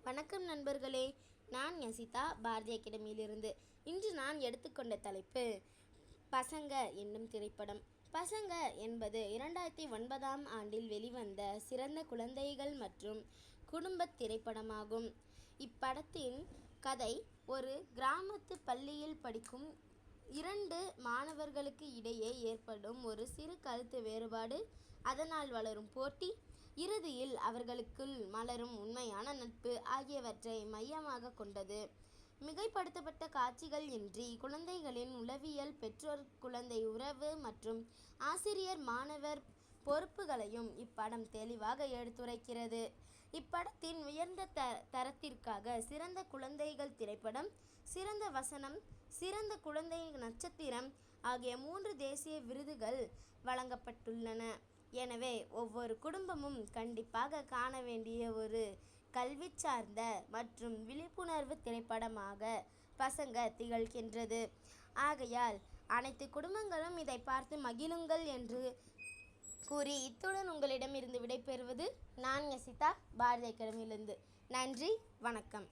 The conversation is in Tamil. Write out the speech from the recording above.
வணக்கம் நண்பர்களே, நான் யசிதா பாரதி அகாடமியிலிருந்து. இன்று நான் எடுத்துக்கொண்ட தலைப்பு பசங்க என்னும் திரைப்படம். பசங்க என்பது 2009ஆம் ஆண்டில் வெளிவந்த சிறந்த குழந்தைகள் மற்றும் குடும்ப திரைப்படமாகும். இப்படத்தின் கதை ஒரு கிராமத்து பள்ளியில் படிக்கும் 2 மாணவர்களுக்கு இடையே ஏற்படும் ஒரு சிறு கருத்து வேறுபாடு, அதனால் வளரும் போட்டி, இறுதியில் அவர்களுக்குள் மலரும் உண்மையான நட்பு ஆகியவற்றை மையமாக கொண்டது. மிகைப்படுத்தப்பட்ட காட்சிகள் இன்றி குழந்தைகளின் உளவியல், பெற்றோர் குழந்தை உறவு மற்றும் ஆசிரியர் மாணவர் பொறுப்புகளையும் இப்படம் தெளிவாக எடுத்துரைக்கிறது. இப்படத்தின் உயர்ந்த தரத்திற்காக சிறந்த குழந்தைகள் திரைப்படம், சிறந்த வசனம், சிறந்த குழந்தை நட்சத்திரம் ஆகிய 3 தேசிய விருதுகள் வழங்கப்பட்டுள்ளன. எனவே ஒவ்வொரு குடும்பமும் கண்டிப்பாக காண வேண்டிய ஒரு கல்வி சார்ந்த மற்றும் விழிப்புணர்வு திரைப்படமாக பசங்க திகழ்கின்றது. ஆகையால் அனைத்து குடும்பங்களும் இதை பார்த்து மகிழுங்கள் என்று கூறி இத்துடன் உங்களிடமிருந்து விடைபெறுவது நான் யசிதா பாரதி அகாடமியிலிருந்து. நன்றி, வணக்கம்.